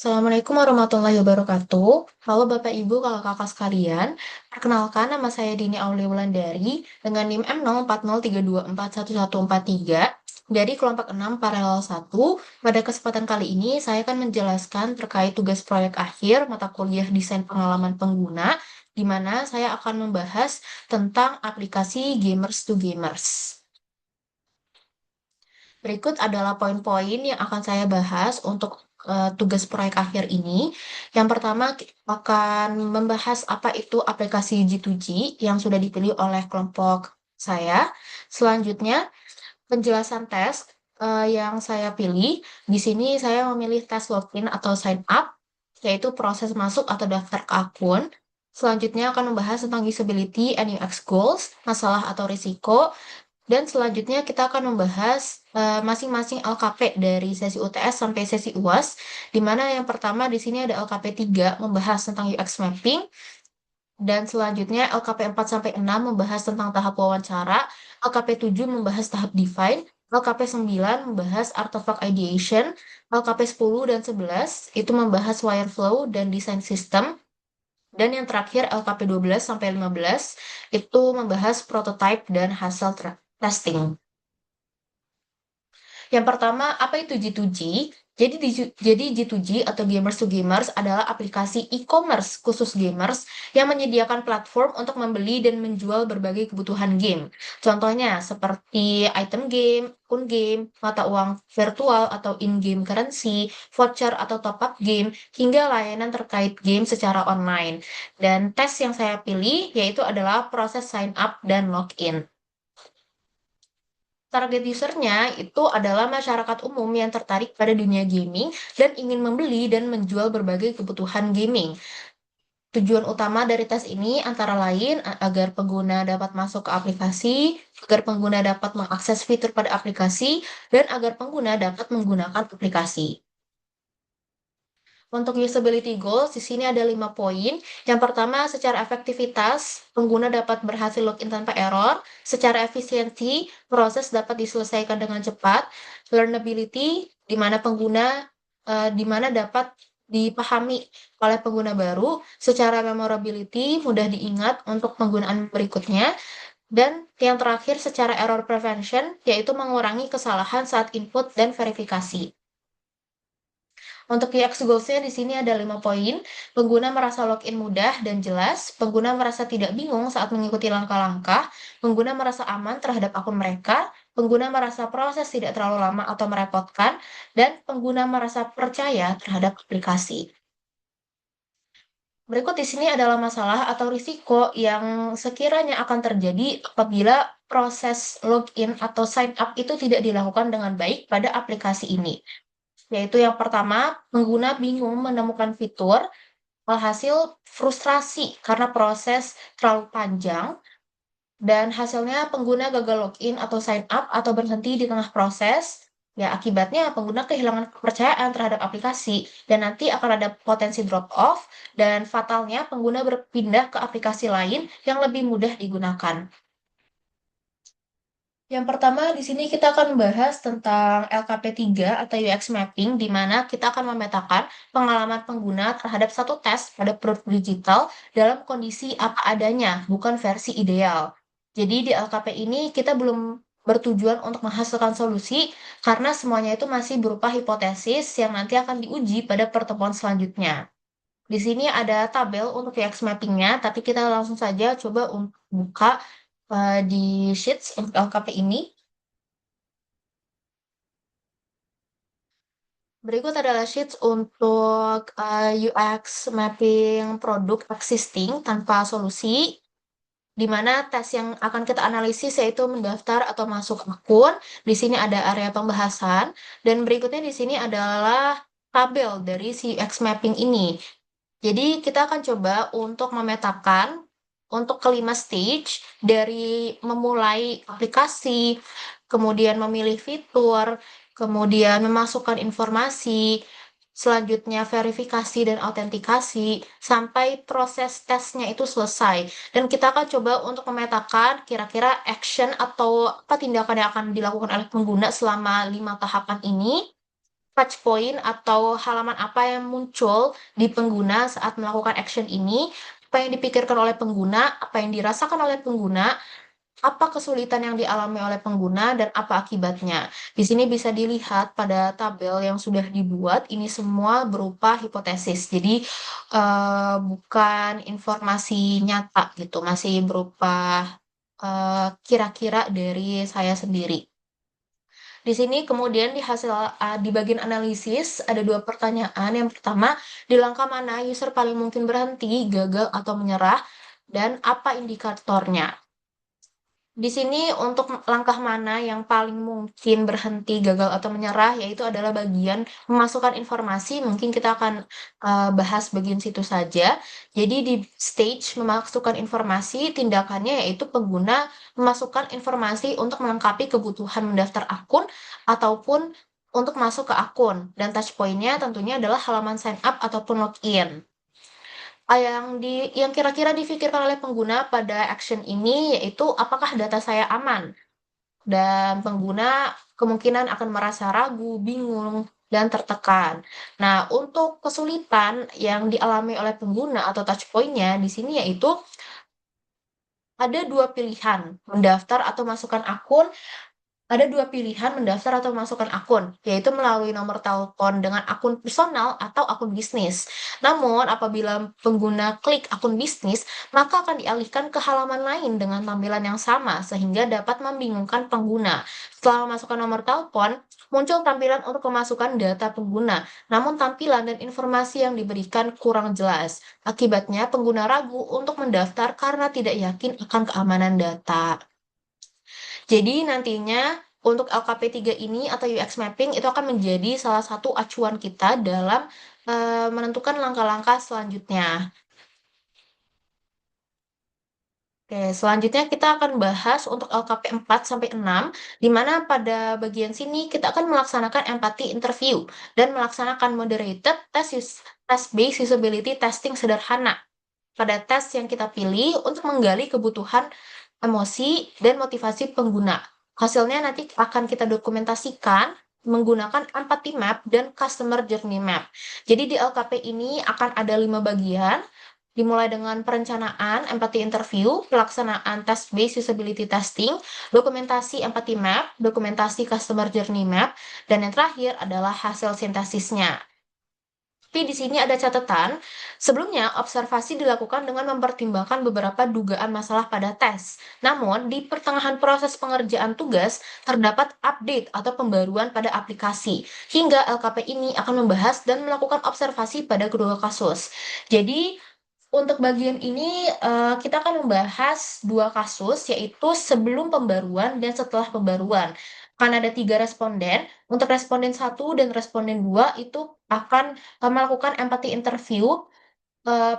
Assalamualaikum warahmatullahi wabarakatuh. Halo Bapak Ibu, kakak-kakak sekalian. Perkenalkan, nama saya Dini Aulia Wulandari dengan NIM M0402411143 dari kelompok 6 paralel 1. Pada kesempatan kali ini, saya akan menjelaskan terkait tugas proyek akhir mata kuliah desain pengalaman pengguna, di mana saya akan membahas tentang aplikasi Gamers to Gamers. Berikut adalah poin-poin yang akan saya bahas untuk tugas proyek akhir ini. Yang pertama, akan membahas apa itu aplikasi G2G yang sudah dipilih oleh kelompok saya. Selanjutnya, penjelasan tes yang saya pilih. Di sini saya memilih tes login atau sign up, yaitu proses masuk atau daftar ke akun. Selanjutnya akan membahas tentang usability and UX goals, masalah atau risiko, dan selanjutnya kita akan membahas masing-masing LKP dari sesi UTS sampai sesi UAS, di mana yang pertama di sini ada LKP 3 membahas tentang UX mapping, dan selanjutnya LKP 4 sampai 6 membahas tentang tahap wawancara, LKP 7 membahas tahap define, LKP 9 membahas artifact ideation, LKP 10 dan 11 itu membahas wireflow dan design system, dan yang terakhir LKP 12 sampai 15 itu membahas prototype dan hasil testing. Yang pertama, apa itu G2G? Jadi G2G atau Gamers to Gamers adalah aplikasi e-commerce khusus gamers yang menyediakan platform untuk membeli dan menjual berbagai kebutuhan game. Contohnya seperti item game, akun game, mata uang virtual atau in-game currency, voucher atau top-up game, hingga layanan terkait game secara online. Dan tes yang saya pilih yaitu adalah proses sign up dan login. Target usernya itu adalah masyarakat umum yang tertarik pada dunia gaming dan ingin membeli dan menjual berbagai kebutuhan gaming. Tujuan utama dari tes ini antara lain agar pengguna dapat masuk ke aplikasi, agar pengguna dapat mengakses fitur pada aplikasi, dan agar pengguna dapat menggunakan aplikasi. Untuk usability goals, di sini ada 5 poin. Yang pertama, secara efektivitas, pengguna dapat berhasil login tanpa error. Secara efisiensi, proses dapat diselesaikan dengan cepat. Learnability, di mana di mana dapat dipahami oleh pengguna baru. Secara memorability, mudah diingat untuk penggunaan berikutnya. Dan yang terakhir, secara error prevention, yaitu mengurangi kesalahan saat input dan verifikasi. Untuk UX goals-nya di sini ada 5 poin. Pengguna merasa login mudah dan jelas, pengguna merasa tidak bingung saat mengikuti langkah-langkah, pengguna merasa aman terhadap akun mereka, pengguna merasa proses tidak terlalu lama atau merepotkan, dan pengguna merasa percaya terhadap aplikasi. Berikut di sini adalah masalah atau risiko yang sekiranya akan terjadi apabila proses login atau sign up itu tidak dilakukan dengan baik pada aplikasi ini. Yaitu yang pertama, pengguna bingung menemukan fitur, alhasil frustrasi karena proses terlalu panjang, dan hasilnya pengguna gagal login atau sign up atau berhenti di tengah proses. Ya, akibatnya pengguna kehilangan kepercayaan terhadap aplikasi, dan nanti akan ada potensi drop off, dan fatalnya pengguna berpindah ke aplikasi lain yang lebih mudah digunakan. Yang pertama, di sini kita akan membahas tentang LKP 3 atau UX Mapping, di mana kita akan memetakan pengalaman pengguna terhadap satu tes pada produk digital dalam kondisi apa adanya, bukan versi ideal. Jadi di LKP ini kita belum bertujuan untuk menghasilkan solusi, karena semuanya itu masih berupa hipotesis yang nanti akan diuji pada pertemuan selanjutnya. Di sini ada tabel untuk UX Mapping-nya, tapi kita langsung saja coba untuk buka di Sheets untuk LKP ini. Berikut adalah sheets untuk UX mapping produk existing tanpa solusi, di mana tes yang akan kita analisis yaitu mendaftar atau masuk akun. Di sini ada area pembahasan, dan berikutnya di sini adalah tabel dari si UX mapping ini. Jadi kita akan coba untuk memetakan untuk kelima stage dari memulai aplikasi, kemudian memilih fitur, kemudian memasukkan informasi, selanjutnya verifikasi dan autentikasi, sampai proses tesnya itu selesai. Dan kita akan coba untuk memetakan kira-kira action atau apa tindakan yang akan dilakukan oleh pengguna selama 5 tahapan ini. touch point atau halaman apa yang muncul di pengguna saat melakukan action ini, apa yang dipikirkan oleh pengguna, apa yang dirasakan oleh pengguna, apa kesulitan yang dialami oleh pengguna, dan apa akibatnya. Di sini bisa dilihat pada tabel yang sudah dibuat, ini semua berupa hipotesis. Jadi bukan informasi nyata gitu, masih berupa kira-kira dari saya sendiri. Di sini kemudian di bagian analisis ada dua pertanyaan. Yang pertama, di langkah mana user paling mungkin berhenti, gagal, atau menyerah, dan apa indikatornya? Di sini untuk langkah mana yang paling mungkin berhenti, gagal, atau menyerah, yaitu adalah bagian memasukkan informasi. Mungkin kita akan bahas bagian situ saja. Jadi di stage memasukkan informasi, tindakannya yaitu pengguna memasukkan informasi untuk melengkapi kebutuhan mendaftar akun ataupun untuk masuk ke akun. Dan touch point-nya tentunya adalah halaman sign up ataupun login. Yang kira-kira difikirkan oleh pengguna pada action ini yaitu apakah data saya aman, dan pengguna kemungkinan akan merasa ragu, bingung, dan tertekan. Nah, untuk kesulitan yang dialami oleh pengguna atau touch point-nya di sini yaitu ada dua pilihan, mendaftar atau masukkan akun. Ada dua pilihan mendaftar atau memasukkan akun, yaitu melalui nomor telepon dengan akun personal atau akun bisnis. Namun, apabila pengguna klik akun bisnis, maka akan dialihkan ke halaman lain dengan tampilan yang sama, sehingga dapat membingungkan pengguna. Setelah memasukkan nomor telepon, muncul tampilan untuk memasukkan data pengguna, namun tampilan dan informasi yang diberikan kurang jelas. Akibatnya, pengguna ragu untuk mendaftar karena tidak yakin akan keamanan data. Jadi nantinya untuk LKP3 ini atau UX mapping itu akan menjadi salah satu acuan kita dalam menentukan langkah-langkah selanjutnya. Oke, selanjutnya kita akan bahas untuk LKP 4 sampai 6, di mana pada bagian sini kita akan melaksanakan empathy interview dan melaksanakan moderated test-based usability testing sederhana. Pada tes yang kita pilih untuk menggali kebutuhan, emosi, dan motivasi pengguna. Hasilnya nanti akan kita dokumentasikan menggunakan empathy map dan customer journey map. Jadi di LKP ini akan ada 5 bagian, dimulai dengan perencanaan empathy interview, pelaksanaan test-based usability testing, dokumentasi empathy map, dokumentasi customer journey map, dan yang terakhir adalah hasil sintesisnya. Tapi di sini ada catatan, sebelumnya observasi dilakukan dengan mempertimbangkan beberapa dugaan masalah pada tes. Namun, di pertengahan proses pengerjaan tugas, terdapat update atau pembaruan pada aplikasi. Hingga LKP ini akan membahas dan melakukan observasi pada kedua kasus. Jadi, untuk bagian ini kita akan membahas dua kasus, yaitu sebelum pembaruan dan setelah pembaruan. Akan ada 3 responden. Untuk responden 1 dan responden 2 itu akan melakukan empathy interview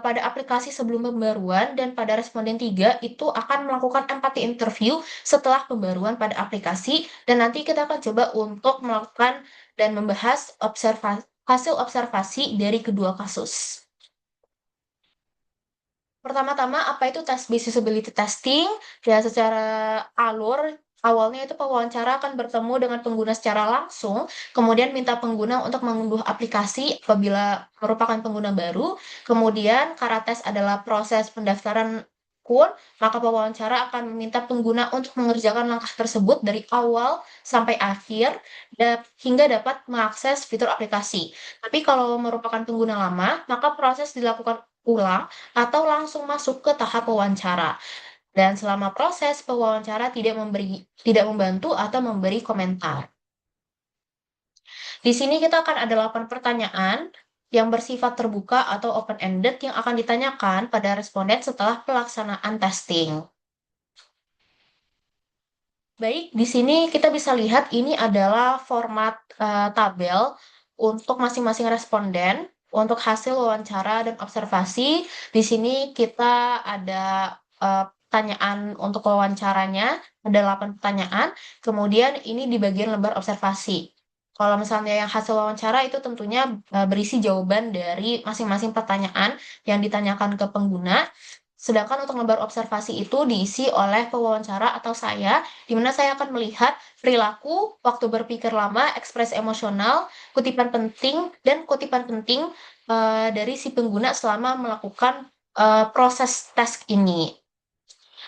pada aplikasi sebelum pembaruan, dan pada responden 3 itu akan melakukan empathy interview setelah pembaruan pada aplikasi, dan nanti kita akan coba untuk melakukan dan membahas hasil observasi dari kedua kasus. Pertama-tama, apa itu test-based usability testing? Ya, secara alur, awalnya itu pewawancara akan bertemu dengan pengguna secara langsung, kemudian minta pengguna untuk mengunduh aplikasi apabila merupakan pengguna baru, kemudian karena tes adalah proses pendaftaran akun, maka pewawancara akan meminta pengguna untuk mengerjakan langkah tersebut dari awal sampai akhir, hingga dapat mengakses fitur aplikasi. Tapi kalau merupakan pengguna lama, maka proses dilakukan ulang atau langsung masuk ke tahap wawancara. Dan selama proses pewawancara tidak membantu atau memberi komentar. Di sini kita akan ada 8 pertanyaan yang bersifat terbuka atau open-ended yang akan ditanyakan pada responden setelah pelaksanaan testing. Baik, di sini kita bisa lihat ini adalah format tabel untuk masing-masing responden. Untuk hasil wawancara dan observasi, di sini kita ada pertanyaan untuk wawancaranya, ada 8 pertanyaan, kemudian ini di bagian lembar observasi. Kalau misalnya yang hasil wawancara itu tentunya berisi jawaban dari masing-masing pertanyaan yang ditanyakan ke pengguna. Sedangkan untuk lembar observasi itu diisi oleh pewawancara atau saya, di mana saya akan melihat perilaku, waktu berpikir lama, ekspresi emosional, kutipan penting, dan kutipan penting dari si pengguna selama melakukan proses tes ini.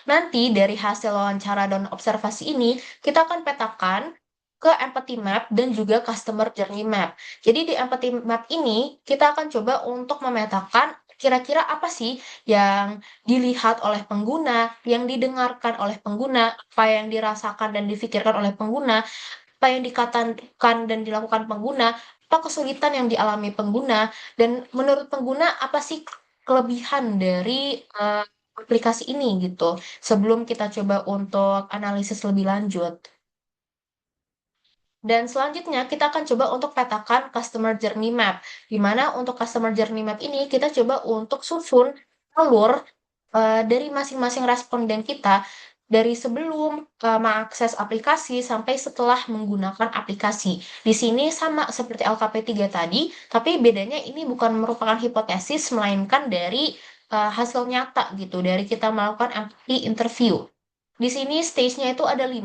Nanti dari hasil wawancara dan observasi ini, kita akan petakan ke empathy map dan juga customer journey map. Jadi di empathy map ini, kita akan coba untuk memetakan kira-kira apa sih yang dilihat oleh pengguna, yang didengarkan oleh pengguna, apa yang dirasakan dan difikirkan oleh pengguna, apa yang dikatakan dan dilakukan pengguna, apa kesulitan yang dialami pengguna, dan menurut pengguna apa sih kelebihan dari aplikasi ini gitu. Sebelum kita coba untuk analisis lebih lanjut. Dan selanjutnya kita akan coba untuk petakan customer journey map. Di mana untuk customer journey map ini kita coba untuk susun alur dari masing-masing responden kita dari sebelum mengakses aplikasi sampai setelah menggunakan aplikasi. Di sini sama seperti LKP3 tadi, tapi bedanya ini bukan merupakan hipotesis melainkan dari hasil nyata gitu, dari kita melakukan empathy interview. Di sini stage-nya itu ada 5,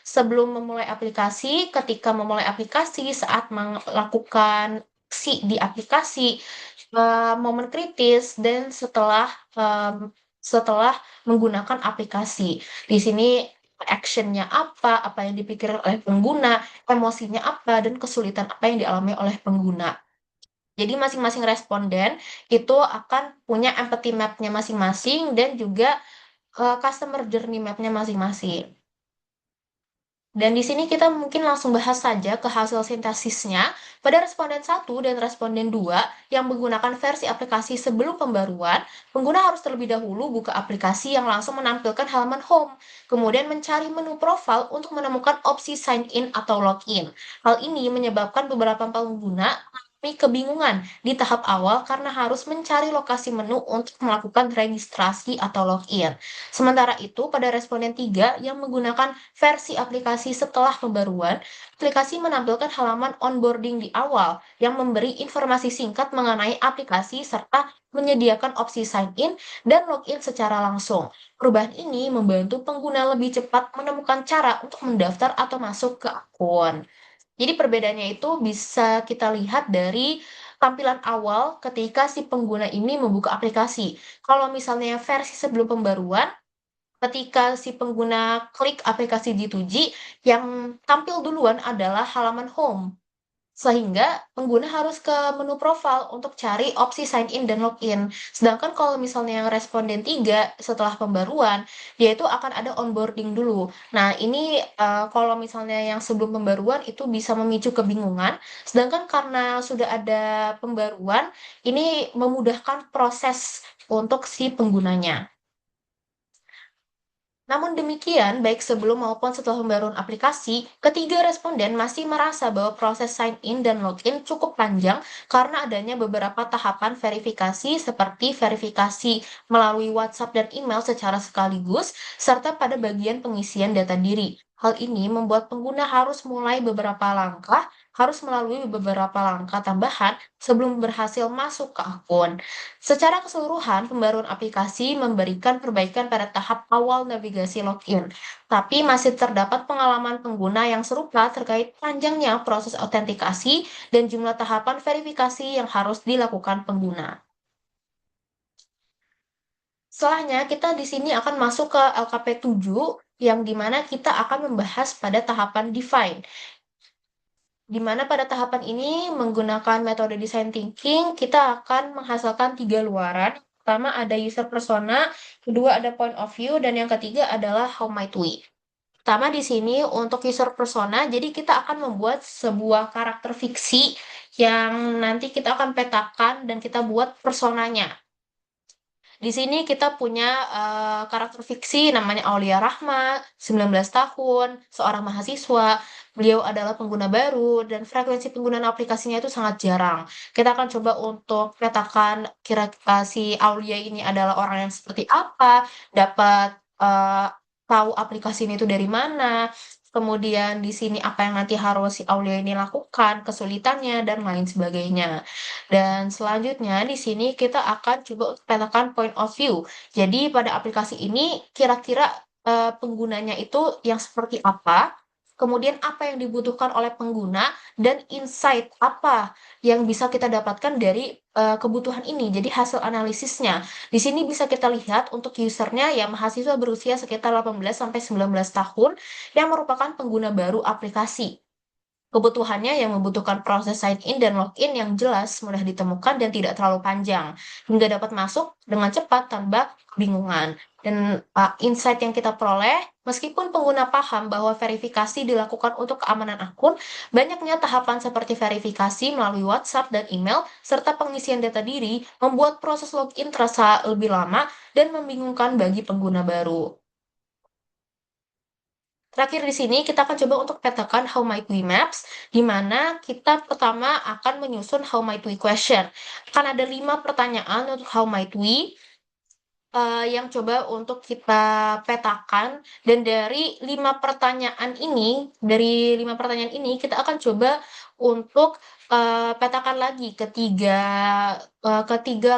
sebelum memulai aplikasi, ketika memulai aplikasi, saat melakukan aksi di aplikasi, momen kritis, dan setelah menggunakan aplikasi. Di sini action-nya apa yang dipikirkan oleh pengguna, emosinya apa, dan kesulitan apa yang dialami oleh pengguna. Jadi masing-masing responden itu akan punya empathy map-nya masing-masing dan juga customer journey map-nya masing-masing. Dan di sini kita mungkin langsung bahas saja ke hasil sintesisnya. Pada responden 1 dan responden 2 yang menggunakan versi aplikasi sebelum pembaruan, pengguna harus terlebih dahulu buka aplikasi yang langsung menampilkan halaman home, kemudian mencari menu profile untuk menemukan opsi sign in atau login. Hal ini menyebabkan beberapa pengguna mengalami kebingungan di tahap awal karena harus mencari lokasi menu untuk melakukan registrasi atau login. Sementara itu, pada responden 3 yang menggunakan versi aplikasi setelah pembaruan, aplikasi menampilkan halaman onboarding di awal yang memberi informasi singkat mengenai aplikasi serta menyediakan opsi sign in dan login secara langsung. Perubahan ini membantu pengguna lebih cepat menemukan cara untuk mendaftar atau masuk ke akun. Jadi perbedaannya itu bisa kita lihat dari tampilan awal ketika si pengguna ini membuka aplikasi. Kalau misalnya versi sebelum pembaruan, ketika si pengguna klik aplikasi G2G, yang tampil duluan adalah halaman home. Sehingga pengguna harus ke menu profile untuk cari opsi sign in dan login. Sedangkan kalau misalnya yang responden 3 setelah pembaruan, dia itu akan ada onboarding dulu. Nah, ini kalau misalnya yang sebelum pembaruan itu bisa memicu kebingungan, sedangkan karena sudah ada pembaruan, ini memudahkan proses untuk si penggunanya. Namun demikian, baik sebelum maupun setelah pembaruan aplikasi, ketiga responden masih merasa bahwa proses sign in dan login cukup panjang karena adanya beberapa tahapan verifikasi seperti verifikasi melalui WhatsApp dan email secara sekaligus, serta pada bagian pengisian data diri. Hal ini membuat pengguna harus melalui beberapa langkah tambahan sebelum berhasil masuk ke akun. Secara keseluruhan, pembaruan aplikasi memberikan perbaikan pada tahap awal navigasi login, tapi masih terdapat pengalaman pengguna yang serupa terkait panjangnya proses autentikasi dan jumlah tahapan verifikasi yang harus dilakukan pengguna. Setelahnya, kita di sini akan masuk ke LKP 7, yang dimana kita akan membahas pada tahapan define. Di mana pada tahapan ini menggunakan metode design thinking, kita akan menghasilkan 3 luaran. Pertama ada user persona, kedua ada point of view, dan yang ketiga adalah how might we. Pertama di sini untuk user persona, jadi kita akan membuat sebuah karakter fiksi yang nanti kita akan petakan dan kita buat personanya. Di sini kita punya karakter fiksi namanya Aulia Rahma, 19 tahun, seorang mahasiswa. Beliau adalah pengguna baru dan frekuensi penggunaan aplikasinya itu sangat jarang. Kita akan coba untuk petakan kira-kira si Aulia ini adalah orang yang seperti apa, dapat tahu aplikasi ini itu dari mana, kemudian di sini apa yang nanti harus si Aulia ini lakukan, kesulitannya, dan lain sebagainya. Dan selanjutnya di sini kita akan coba petakan point of view. Jadi pada aplikasi ini kira-kira penggunanya itu yang seperti apa, kemudian apa yang dibutuhkan oleh pengguna, dan insight apa yang bisa kita dapatkan dari kebutuhan ini. Jadi hasil analisisnya. Di sini bisa kita lihat untuk usernya yang mahasiswa berusia sekitar 18 sampai 19 tahun yang merupakan pengguna baru aplikasi. Kebutuhannya yang membutuhkan proses sign in dan login yang jelas, mudah ditemukan, dan tidak terlalu panjang, hingga dapat masuk dengan cepat tanpa kebingungan. Dan insight yang kita peroleh, meskipun pengguna paham bahwa verifikasi dilakukan untuk keamanan akun, banyaknya tahapan seperti verifikasi melalui WhatsApp dan email, serta pengisian data diri, membuat proses login terasa lebih lama dan membingungkan bagi pengguna baru. Terakhir di sini kita akan coba untuk petakan How Might We Maps, di mana kita pertama akan menyusun How Might We question. Akan ada 5 pertanyaan untuk How Might We, yang coba untuk kita petakan, dan dari 5 pertanyaan ini kita akan coba untuk petakan lagi ketiga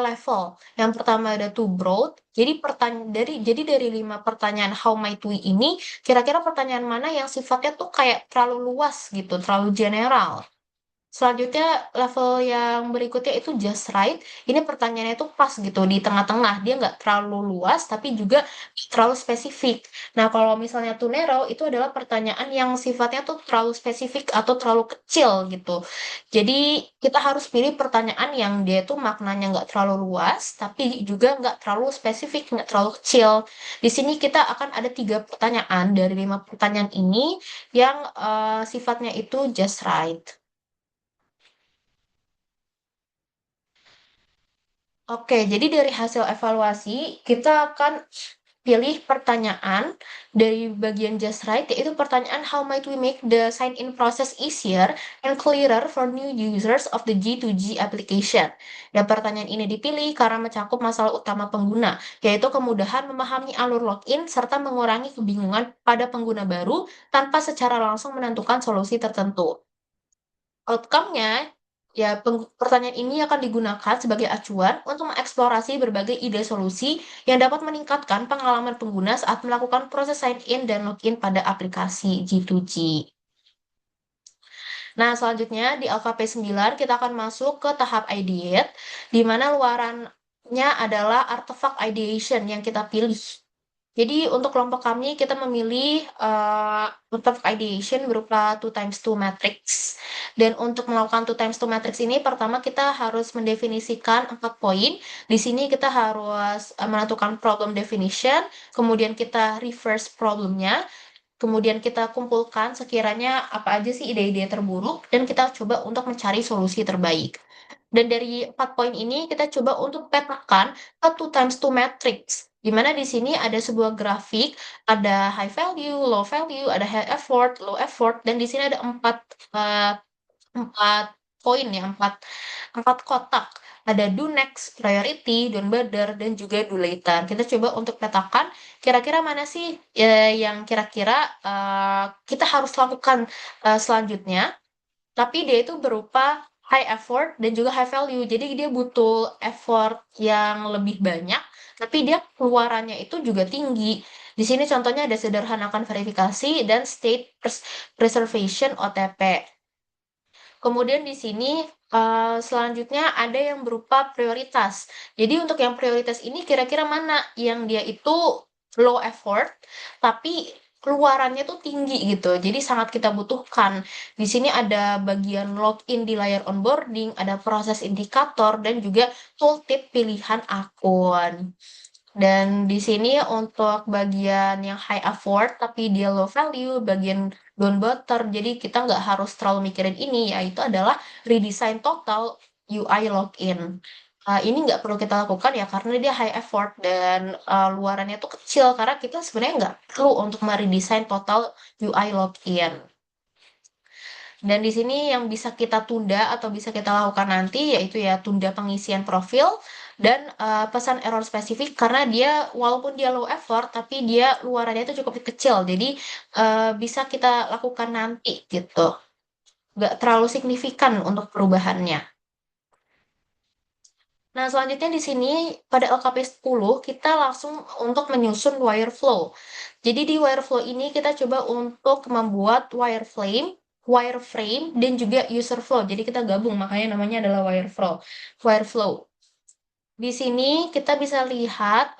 level. Yang pertama ada too broad. Jadi dari 5 pertanyaan how might we ini, kira-kira pertanyaan mana yang sifatnya tuh kayak terlalu luas gitu, terlalu general. Selanjutnya, level yang berikutnya itu just right. Ini pertanyaannya itu pas gitu, di tengah-tengah. Dia nggak terlalu luas, tapi juga nggak terlalu spesifik. Nah, kalau misalnya too narrow, itu adalah pertanyaan yang sifatnya tuh terlalu spesifik atau terlalu kecil gitu. Jadi, kita harus pilih pertanyaan yang dia tuh maknanya nggak terlalu luas, tapi juga nggak terlalu spesifik, nggak terlalu kecil. Di sini kita akan ada 3 pertanyaan dari 5 pertanyaan ini yang sifatnya itu just right. Oke, jadi dari hasil evaluasi, kita akan pilih pertanyaan dari bagian just right, yaitu pertanyaan how might we make the sign-in process easier and clearer for new users of the G2G application. Dan pertanyaan ini dipilih karena mencakup masalah utama pengguna, yaitu kemudahan memahami alur login serta mengurangi kebingungan pada pengguna baru tanpa secara langsung menentukan solusi tertentu. Outcome-nya, ya pertanyaan ini akan digunakan sebagai acuan untuk mengeksplorasi berbagai ide solusi yang dapat meningkatkan pengalaman pengguna saat melakukan proses sign in dan login pada aplikasi G2G. Nah, selanjutnya di LKP 9 kita akan masuk ke tahap ideate, di mana luarannya adalah artefak ideation yang kita pilih. Jadi untuk kelompok kami kita memilih artefak ideation berupa 2x2 matrix. Dan untuk melakukan 2x2 matrix ini, pertama kita harus mendefinisikan 4 poin. Di sini kita harus menentukan problem definition, kemudian kita reverse problemnya, kemudian kita kumpulkan sekiranya apa aja sih ide-ide terburuk, dan kita coba untuk mencari solusi terbaik. Dan dari 4 poin ini kita coba untuk petakan ke 2x2 matrix, di mana di sini ada sebuah grafik, ada high value, low value, ada high effort, low effort, dan di sini ada 4 poin ya, 4 kotak. Ada do next, priority, don't bother, dan juga do later. Kita coba untuk petakan kira-kira mana sih yang kira-kira kita harus lakukan selanjutnya, tapi dia itu berupa high effort dan juga high value. Jadi dia butuh effort yang lebih banyak, tapi dia keluarannya itu juga tinggi. Di sini contohnya ada sederhanakan verifikasi dan state preservation OTP. Kemudian di sini selanjutnya ada yang berupa prioritas. Jadi untuk yang prioritas ini kira-kira mana yang dia itu low effort, tapi keluarannya tuh tinggi gitu. Jadi sangat kita butuhkan. Di sini ada bagian login di layar onboarding, ada proses indikator, dan juga tooltip pilihan akun. Dan di sini untuk bagian yang high effort tapi dia low value, bagian don't bother, jadi kita nggak harus terlalu mikirin ini, yaitu adalah redesign total UI login. Ini nggak perlu kita lakukan ya karena dia high effort dan luarannya tuh kecil, karena kita sebenarnya nggak perlu untuk meredesign total UI login. Dan di sini yang bisa kita tunda atau bisa kita lakukan nanti yaitu ya tunda pengisian profil dan pesan error spesifik karena dia walaupun dia low effort tapi dia luarannya itu cukup kecil. Jadi bisa kita lakukan nanti gitu. Nggak terlalu signifikan untuk perubahannya. Nah, selanjutnya di sini pada LKP 10 kita langsung untuk menyusun wireflow. Jadi di wireflow ini kita coba untuk membuat wireframe dan juga user flow. Jadi kita gabung makanya namanya adalah wireflow. Wireflow. Di sini kita bisa lihat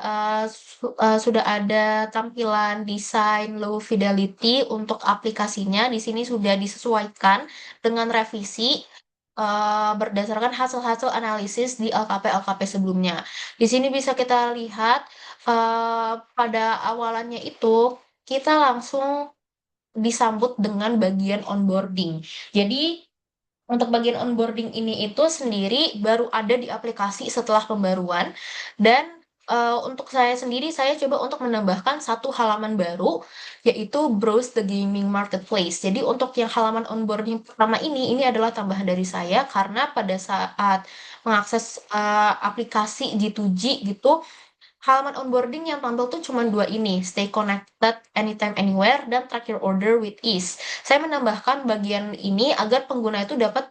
sudah ada tampilan desain low fidelity untuk aplikasinya. Di sini sudah disesuaikan dengan revisi berdasarkan hasil-hasil analisis di LKP-LKP sebelumnya. Di sini bisa kita lihat pada awalannya itu kita langsung disambut dengan bagian onboarding. Jadi untuk bagian onboarding ini itu sendiri baru ada di aplikasi setelah pembaruan dan untuk saya sendiri saya coba untuk menambahkan satu halaman baru yaitu browse the gaming marketplace. Jadi untuk yang halaman onboarding pertama ini adalah tambahan dari saya karena pada saat mengakses aplikasi G2G gitu halaman onboarding yang tampil tuh cuma dua ini, stay connected anytime anywhere dan track your order with ease. Saya menambahkan bagian ini agar pengguna itu dapat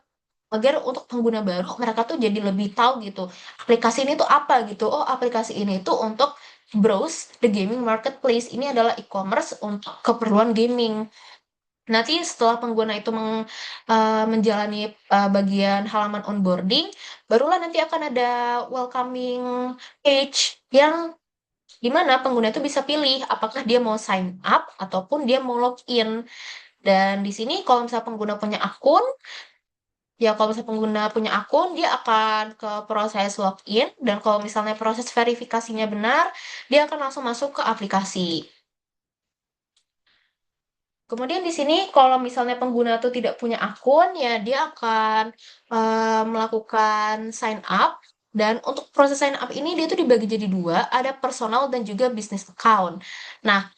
agar untuk pengguna baru mereka tuh jadi lebih tahu gitu. Aplikasi ini tuh apa gitu. Oh, aplikasi ini tuh untuk browse the gaming marketplace. Ini adalah e-commerce untuk keperluan gaming. Nanti setelah pengguna itu menjalani bagian halaman onboarding, barulah nanti akan ada welcoming page yang di mana pengguna itu bisa pilih apakah dia mau sign up ataupun dia mau login. Dan di sini kalau misalnya pengguna punya akun, ya kalau misalnya pengguna punya akun, dia akan ke proses login dan kalau misalnya proses verifikasinya benar, dia akan langsung masuk ke aplikasi. Kemudian di sini kalau misalnya pengguna itu tidak punya akun, ya dia akan melakukan sign up. Dan untuk proses sign up ini dia itu dibagi jadi dua, ada personal dan juga business account. Nah,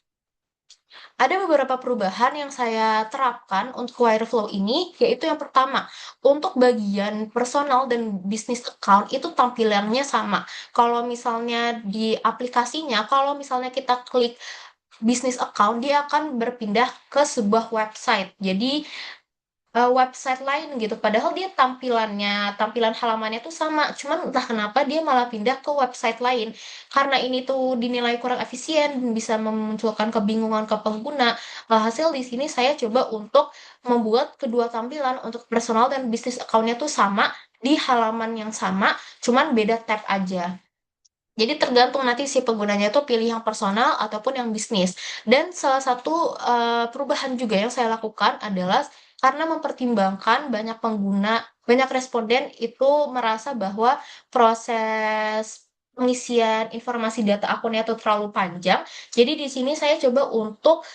ada beberapa perubahan yang saya terapkan untuk Wireflow ini, yaitu yang pertama, untuk bagian personal dan business account itu tampilannya sama. Kalau misalnya di aplikasinya, kalau misalnya kita klik business account, dia akan berpindah ke sebuah website. Jadi website lain gitu. Padahal dia tampilan halamannya tuh sama. Cuman entah kenapa dia malah pindah ke website lain. Karena ini tuh dinilai kurang efisien, bisa memunculkan kebingungan ke pengguna. Hasil di sini saya coba untuk membuat kedua tampilan untuk personal dan bisnis account-nya tuh sama di halaman yang sama, cuman beda tab aja. Jadi tergantung nanti si penggunanya tuh pilih yang personal ataupun yang bisnis. Dan salah satu perubahan juga yang saya lakukan adalah karena mempertimbangkan banyak pengguna, banyak responden itu merasa bahwa proses pengisian informasi data akunnya itu terlalu panjang. Jadi di sini saya coba untuk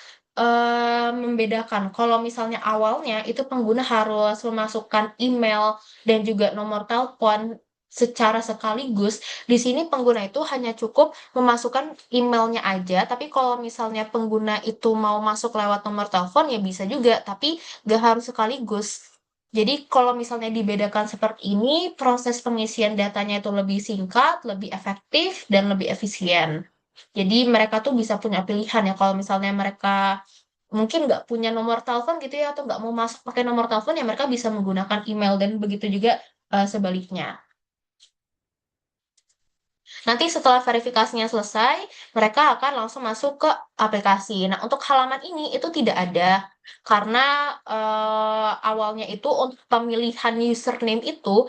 membedakan. Kalau misalnya awalnya itu pengguna harus memasukkan email dan juga nomor telepon secara sekaligus, di sini pengguna itu hanya cukup memasukkan emailnya aja, tapi kalau misalnya pengguna itu mau masuk lewat nomor telepon ya bisa juga, tapi nggak harus sekaligus. Jadi kalau misalnya dibedakan seperti ini, proses pengisian datanya itu lebih singkat, lebih efektif, dan lebih efisien. Jadi mereka tuh bisa punya pilihan ya kalau misalnya mereka mungkin nggak punya nomor telepon gitu ya, atau nggak mau masuk pakai nomor telepon ya mereka bisa menggunakan email dan begitu juga sebaliknya. Nanti setelah verifikasinya selesai, mereka akan langsung masuk ke aplikasi. Nah, untuk halaman ini itu tidak ada karena awalnya itu untuk pemilihan username itu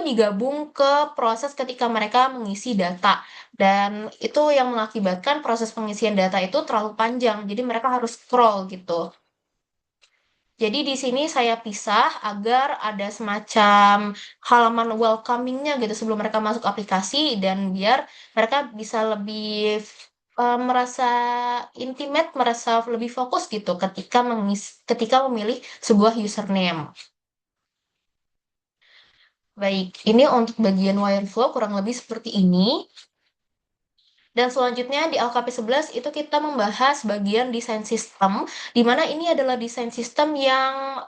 digabung ke proses ketika mereka mengisi data. Dan itu yang mengakibatkan proses pengisian data itu terlalu panjang. Jadi mereka harus scroll gitu. Jadi di sini saya pisah agar ada semacam halaman welcoming-nya gitu sebelum mereka masuk aplikasi dan biar mereka bisa lebih merasa intimate, merasa lebih fokus gitu ketika memilih sebuah username. Baik, ini untuk bagian Wireflow kurang lebih seperti ini. Dan selanjutnya di LKP 11 itu kita membahas bagian desain sistem, di mana ini adalah desain sistem yang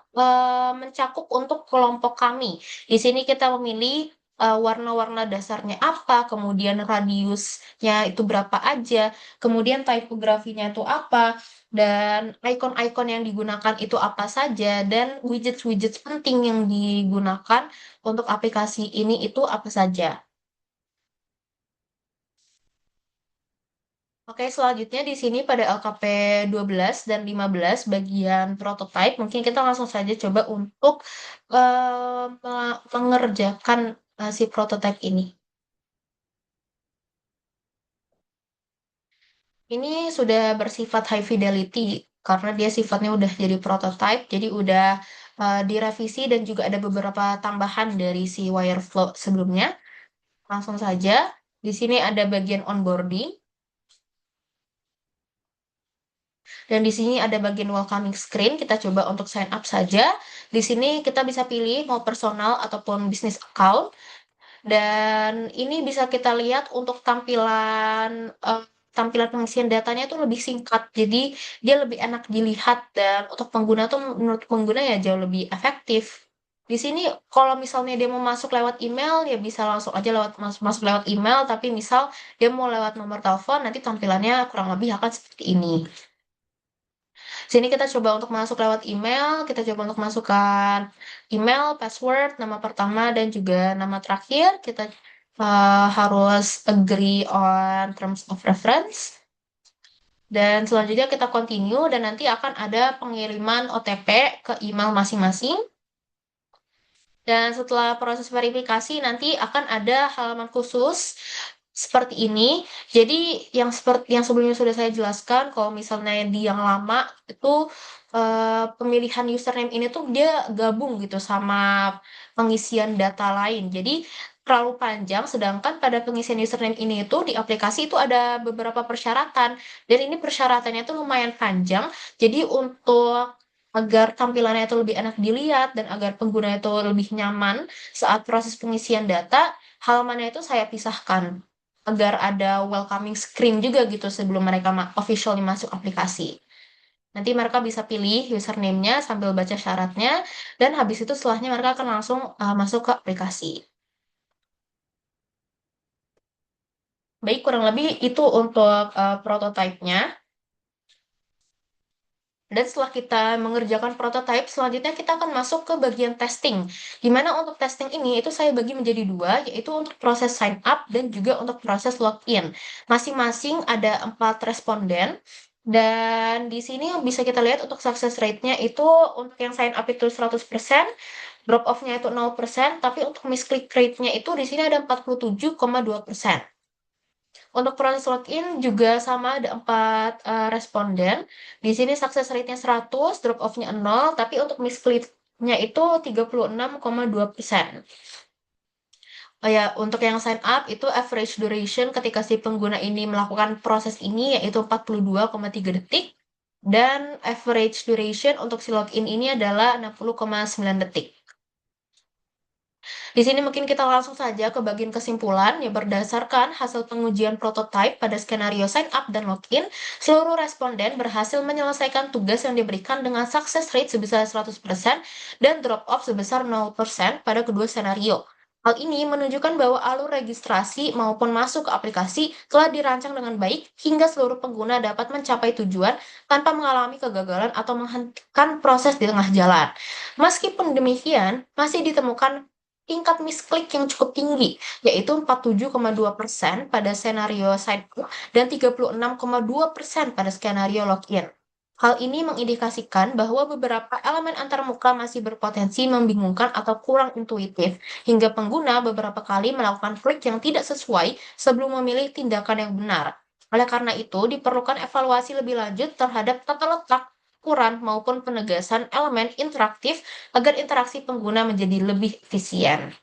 mencakup untuk kelompok kami. Di sini kita memilih warna-warna dasarnya apa, kemudian radiusnya itu berapa aja, kemudian tipografinya itu apa, dan icon-icon yang digunakan itu apa saja, dan widget-widget penting yang digunakan untuk aplikasi ini itu apa saja. Oke, selanjutnya di sini pada LKP 12 dan 15 bagian prototype, mungkin kita langsung saja coba untuk mengerjakan si prototype ini. Ini sudah bersifat high fidelity karena dia sifatnya udah jadi prototype, jadi udah direvisi dan juga ada beberapa tambahan dari si Wireflow sebelumnya. Langsung saja, di sini ada bagian onboarding. Dan di sini ada bagian welcoming screen, kita coba untuk sign up saja. Di sini kita bisa pilih mau personal ataupun business account. Dan ini bisa kita lihat untuk tampilan pengisian datanya itu lebih singkat. Jadi dia lebih enak dilihat dan untuk pengguna tuh menurut pengguna ya jauh lebih efektif. Di sini kalau misalnya dia mau masuk lewat email ya bisa langsung aja masuk lewat email, tapi misal dia mau lewat nomor telepon nanti tampilannya kurang lebih akan seperti ini. Sini kita coba untuk masuk lewat email, kita coba untuk masukkan email, password, nama pertama, dan juga nama terakhir. Kita harus agree on terms of reference. Dan selanjutnya kita continue dan nanti akan ada pengiriman OTP ke email masing-masing. Dan setelah proses verifikasi nanti akan ada halaman khusus seperti ini. Jadi yang seperti yang sebelumnya sudah saya jelaskan, kalau misalnya di yang lama itu pemilihan username ini tuh dia gabung gitu sama pengisian data lain. Jadi terlalu panjang, sedangkan pada pengisian username ini itu di aplikasi itu ada beberapa persyaratan. Dan ini persyaratannya tuh lumayan panjang. Jadi untuk agar tampilannya itu lebih enak dilihat dan agar pengguna itu lebih nyaman saat proses pengisian data, halamannya itu saya pisahkan agar ada welcoming screen juga gitu sebelum mereka officially masuk aplikasi. Nanti mereka bisa pilih username-nya sambil baca syaratnya, dan habis itu setelahnya mereka akan langsung masuk ke aplikasi. Baik, kurang lebih itu untuk prototype-nya. Dan setelah kita mengerjakan prototype, selanjutnya kita akan masuk ke bagian testing. Di mana untuk testing ini itu saya bagi menjadi dua, yaitu untuk proses sign up dan juga untuk proses login. Masing-masing ada 4 responden. Dan di sini bisa kita lihat untuk success rate-nya itu untuk yang sign up itu 100%, drop off-nya itu 0%, tapi untuk misclick rate-nya itu di sini ada 47,2%. Untuk proses login juga sama ada 4 responden. Di sini success rate-nya 100, drop off-nya 0, tapi untuk misklik-nya itu 36,2%. Oh ya, untuk yang sign up itu average duration ketika si pengguna ini melakukan proses ini yaitu 42,3 detik. Dan average duration untuk si login ini adalah 60,9 detik. Di sini mungkin kita langsung saja ke bagian kesimpulan, ya berdasarkan hasil pengujian prototype pada skenario sign up dan login, seluruh responden berhasil menyelesaikan tugas yang diberikan dengan success rate sebesar 100% dan drop off sebesar 0% pada kedua skenario. Hal ini menunjukkan bahwa alur registrasi maupun masuk ke aplikasi telah dirancang dengan baik hingga seluruh pengguna dapat mencapai tujuan tanpa mengalami kegagalan atau menghentikan proses di tengah jalan. Meskipun demikian, masih ditemukan tingkat misklik yang cukup tinggi, yaitu 47,2% pada skenario sign up dan 36,2% pada skenario login. Hal ini mengindikasikan bahwa beberapa elemen antarmuka masih berpotensi membingungkan atau kurang intuitif, hingga pengguna beberapa kali melakukan klik yang tidak sesuai sebelum memilih tindakan yang benar. Oleh karena itu, diperlukan evaluasi lebih lanjut terhadap tata letak, ukuran, maupun penegasan elemen interaktif agar interaksi pengguna menjadi lebih efisien.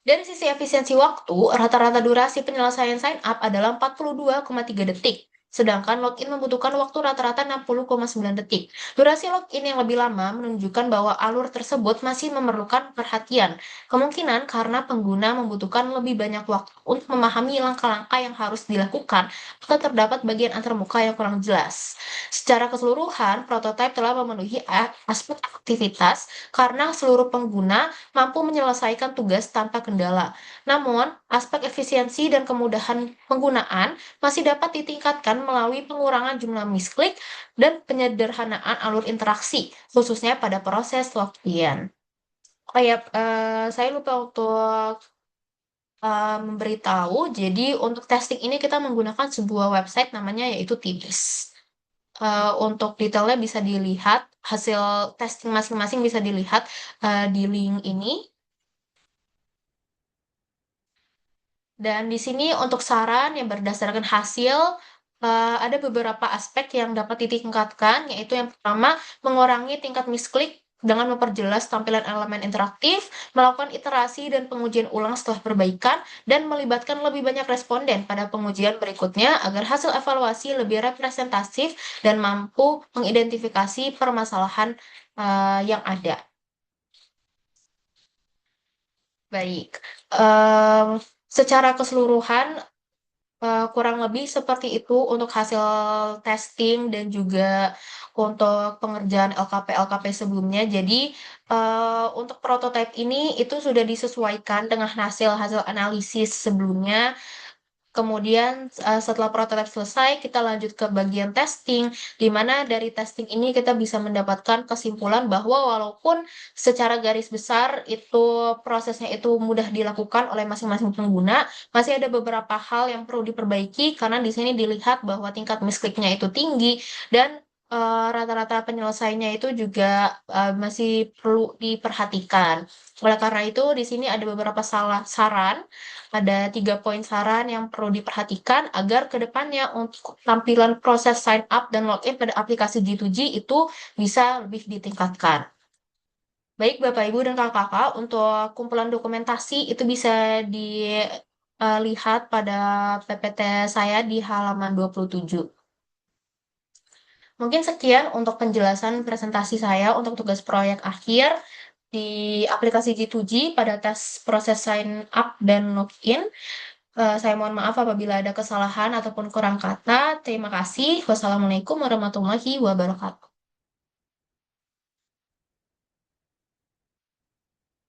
Dari sisi efisiensi waktu, rata-rata durasi penyelesaian sign up adalah 42,3 detik. sedangkan login membutuhkan waktu rata-rata 60,9 detik. Durasi login yang lebih lama menunjukkan bahwa alur tersebut masih memerlukan perhatian, kemungkinan karena pengguna membutuhkan lebih banyak waktu untuk memahami langkah-langkah yang harus dilakukan atau terdapat bagian antarmuka yang kurang jelas. Secara keseluruhan, prototipe telah memenuhi aspek aktivitas karena seluruh pengguna mampu menyelesaikan tugas tanpa kendala. Namun, aspek efisiensi dan kemudahan penggunaan masih dapat ditingkatkan melalui pengurangan jumlah misklik dan penyederhanaan alur interaksi, khususnya pada proses login. Oh ya, saya lupa untuk memberitahu, jadi untuk testing ini kita menggunakan sebuah website namanya yaitu Tidus. Untuk detailnya bisa dilihat, hasil testing masing-masing bisa dilihat di link ini. Dan di sini untuk saran yang berdasarkan hasil, ada beberapa aspek yang dapat ditingkatkan, yaitu yang pertama, mengurangi tingkat misklik dengan memperjelas tampilan elemen interaktif, melakukan iterasi dan pengujian ulang setelah perbaikan, dan melibatkan lebih banyak responden pada pengujian berikutnya agar hasil evaluasi lebih representatif dan mampu mengidentifikasi permasalahan yang ada. Baik, secara keseluruhan kurang lebih seperti itu untuk hasil testing dan juga untuk pengerjaan LKP-LKP sebelumnya. Jadi, untuk prototipe ini itu sudah disesuaikan dengan hasil-hasil analisis sebelumnya. Kemudian, setelah prototipe selesai, kita lanjut ke bagian testing, di mana dari testing ini kita bisa mendapatkan kesimpulan bahwa walaupun secara garis besar itu prosesnya itu mudah dilakukan oleh masing-masing pengguna, masih ada beberapa hal yang perlu diperbaiki karena di sini dilihat bahwa tingkat miskliknya itu tinggi dan rata-rata penyelesaiannya itu juga masih perlu diperhatikan. Oleh karena itu, di sini ada beberapa saran, ada 3 poin saran yang perlu diperhatikan agar kedepannya untuk tampilan proses sign up dan login pada aplikasi G2G itu bisa lebih ditingkatkan. Baik Bapak Ibu dan Kakak-kakak, untuk kumpulan dokumentasi itu bisa dilihat pada PPT saya di halaman 27. Mungkin sekian untuk penjelasan presentasi saya untuk tugas proyek akhir di aplikasi G2G pada tes proses sign up dan login. Saya mohon maaf apabila ada kesalahan ataupun kurang kata. Terima kasih. Wassalamualaikum warahmatullahi wabarakatuh.